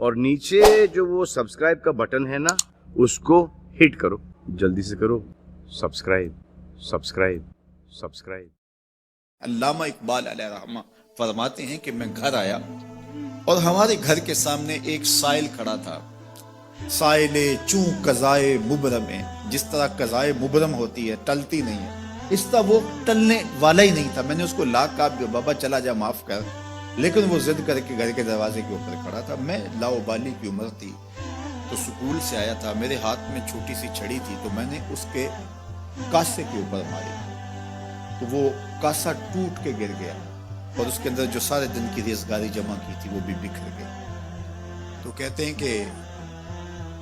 اور نیچے جو وہ سبسکرائب کا بٹن ہے نا اس کو ہٹ کرو، جلدی سے کرو سبسکرائب سبسکرائب سبسکرائب۔ علامہ اقبال علیہ رحمہ فرماتے ہیں کہ میں گھر آیا اور ہمارے گھر کے سامنے ایک سائل کھڑا تھا، سائل چوں قضائے مبرم ہے، جس طرح قضائے مبرم ہوتی ہے ٹلتی نہیں ہے، اس طرح وہ ٹلنے والا ہی نہیں تھا۔ میں نے اس کو لا کہا کہ بابا چلا جا معاف کر، لیکن وہ ضد کر کے گھر کے دروازے کے اوپر کھڑا تھا۔ میں لاؤبالی کی عمر تھی تو سکول سے آیا تھا، میرے ہاتھ میں چھوٹی سی چھڑی تھی تو میں نے اس کے کاسے کے اوپر ماری تو وہ کاسا ٹوٹ کے گر گیا اور اس کے اندر جو سارے دن کی ریزگاری جمع کی تھی وہ بھی بکھر گئی۔ تو کہتے ہیں کہ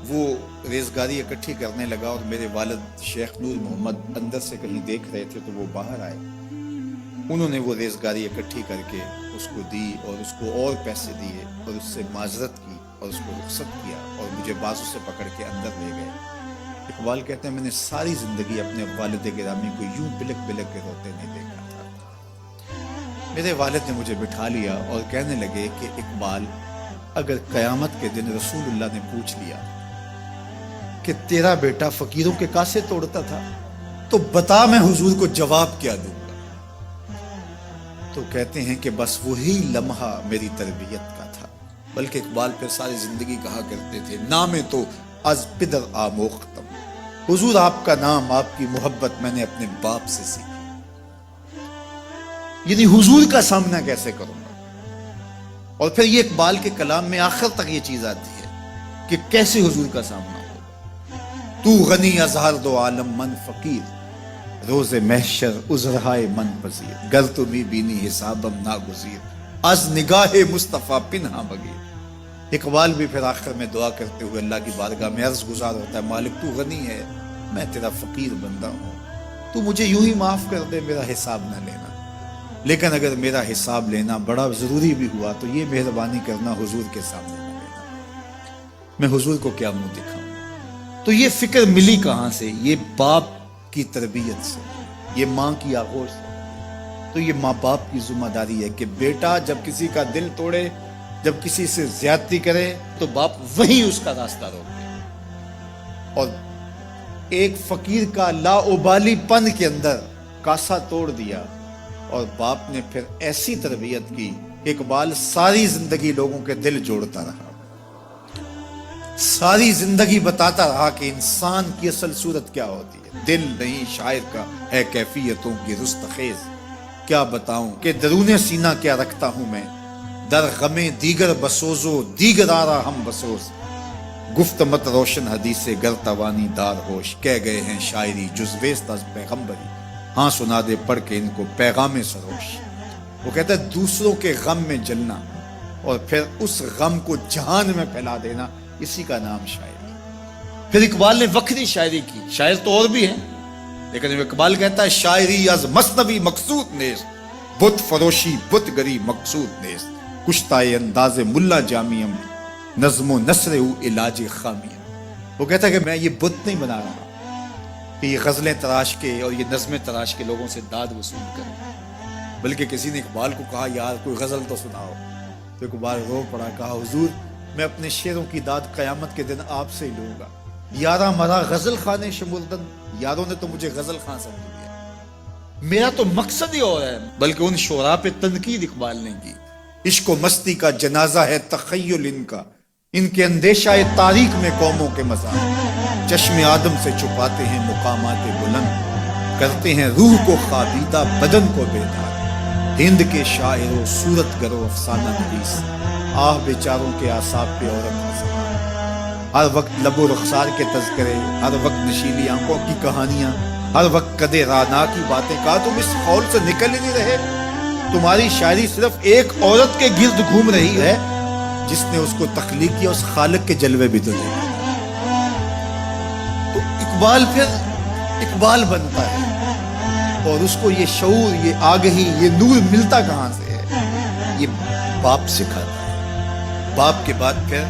وہ ریزگاری اکٹھی کرنے لگا اور میرے والد شیخ نور محمد اندر سے کہیں دیکھ رہے تھے تو وہ باہر آئے، انہوں نے وہ ریزگاری اکٹھی کر کے اس کو دی اور اس کو اور پیسے دیے اور اس سے معذرت کی اور اس کو رخصت کیا اور مجھے بازو سے پکڑ کے اندر لے گئے۔ اقبال کہتے ہیں میں نے ساری زندگی اپنے والد گرامی کو یوں بلک بلک کے روتے نہیں دیکھا تھا۔ میرے والد نے مجھے بٹھا لیا اور کہنے لگے کہ اقبال، اگر قیامت کے دن رسول اللہ نے پوچھ لیا کہ تیرا بیٹا فقیروں کے کاسے توڑتا تھا تو بتا میں حضور کو جواب کیا دوں گا۔ تو کہتے ہیں کہ بس وہی لمحہ میری تربیت کا تھا۔ بلکہ اقبال پھر ساری زندگی کہا کرتے تھے نام تو از پدر آموختم، حضور آپ کا نام، آپ کی محبت میں نے اپنے باپ سے سیکھی۔ یعنی حضور کا سامنا کیسے کروں گا؟ اور پھر یہ اقبال کے کلام میں آخر تک یہ چیز آتی ہے کہ کیسے حضور کا سامنا ہوگا۔ تو غنی از ہر دو عالم من فقیر، روز محشر عذرہائے من پذیر، گر تو می بینی حسابم ناگزیر، از نگاہ مصطفیٰ پنہا بگیر۔ اقبال بھی پھر آخر میں دعا کرتے ہوئے اللہ کی بارگاہ میں عرض گزار ہوتا ہے، مالک تو غنی ہے، میں تیرا فقیر بندہ ہوں، تو مجھے یوں ہی معاف کر دے، میرا حساب نہ لینا، لیکن اگر میرا حساب لینا بڑا ضروری بھی ہوا تو یہ مہربانی کرنا حضور کے سامنے نہ لینا، میں حضور کو کیا منہ دکھاؤں۔ تو یہ فکر ملی کہاں سے؟ یہ باپ کی تربیت سے، یہ ماں کی آغوش سے۔ تو یہ ماں باپ کی ذمہ داری ہے کہ بیٹا جب کسی کا دل توڑے، جب کسی سے زیادتی کرے تو باپ وہیں اس کا راستہ روکے۔ اور ایک فقیر کا لاؤبالی پن کے اندر کاسا توڑ دیا اور باپ نے پھر ایسی تربیت کی کہ اقبال ساری زندگی لوگوں کے دل جوڑتا رہا، ساری زندگی بتاتا رہا کہ انسان کی اصل صورت کیا ہوتی ہے، دل نہیں شاعر کا ہے کیفیتوں کی رستخیز، کیا بتاؤں کہ درون سینہ کیا رکھتا ہوں میں، در غم دیگر بسوزو دیگر آرا ہم بسوز، گفت مت روشن حدیث گر توانی دار ہوش، کہہ گئے ہیں شاعری جزویست از پیغمبری، ہاں سنا دے پڑھ کے ان کو پیغام سروش۔ وہ کہتا ہے دوسروں کے غم میں جلنا اور پھر اس غم کو جہان میں پھیلا دینا، اسی کا نام شاعری۔ پھر اقبال نے وقتی شاعری کی، شاعر تو اور بھی ہیں، لیکن اقبال کہتا ہے شاعری از مثنوی مقصود نیز، بت فروشی بت گری مقصود نیز، کشتائے انداز ملا جامیم، نظم و نثر او علاج خامیم۔ وہ کہتا ہے کہ میں یہ بت نہیں بنا رہا کہ یہ غزلیں تراش کے اور یہ نظمیں تراش کے لوگوں سے داد وصول کروں، بلکہ کسی نے اقبال کو کہا یار کوئی غزل تو سناؤ، تو اقبال رو پڑا، کہا حضور میں اپنے شعروں کی داد قیامت کے دن آپ سے ہی لوں گا، یارہ مرا غزل خانے شمردن، یاروں نے تو مجھے غزل خان سمجھ لیا، میرا تو مقصد ہی اور ہے۔ بلکہ ان شعراء پہ تنقید اقبال نے کی، عشق و مستی کا جنازہ ہے تخیل ان کے اندیشہ تاریخ میں قوموں کے مزار، چشم آدم سے چھپاتے ہیں مقامات بلند، کرتے ہیں روح کو خوابیدہ بدن کو بیدار، ہند کے شاعر و صورت گرو افسانہ نویس، آہ بیچاروں کے اعصاب پہ عورت ہزار، ہر وقت لب و رخسار کے تذکرے، ہر وقت نشیلی آنکھوں کی کہانیاں، ہر وقت قدِ رانا کی باتیں، کہا تم اس خول سے نکل ہی نہیں رہے، تمہاری شاعری صرف ایک عورت کے گرد گھوم رہی ہے جس نے اس کو تخلیق کیا، اس خالق کے جلوے بھی تو دیکھے۔ تو اقبال پھر اقبال بنتا ہے اور اس کو یہ شعور، یہ آگہی، یہ نور ملتا کہاں سے ہے؟ یہ باپ سکھاتا ہے۔ باپ کے بعد پھر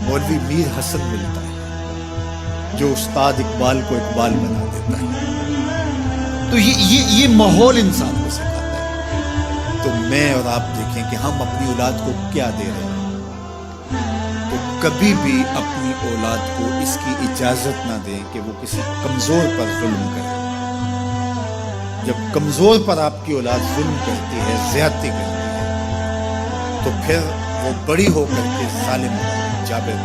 مولوی میر حسن ملتا ہے جو استاد اقبال کو اقبال بنا دیتا ہے۔ تو یہ ماحول انسان کو سکھاتا ہے۔ تو میں اور آپ دیکھیں کہ ہم اپنی اولاد کو کیا دے رہے ہیں۔ کبھی بھی اپنی اولاد کو اس کی اجازت نہ دیں کہ وہ کسی کمزور پر ظلم کرے. جب کمزور پر آپ کی اولاد ظلم کرتی ہے، زیادتی کرتی ہے، تو پھر وہ بڑی ہو کر کے ظالم جابر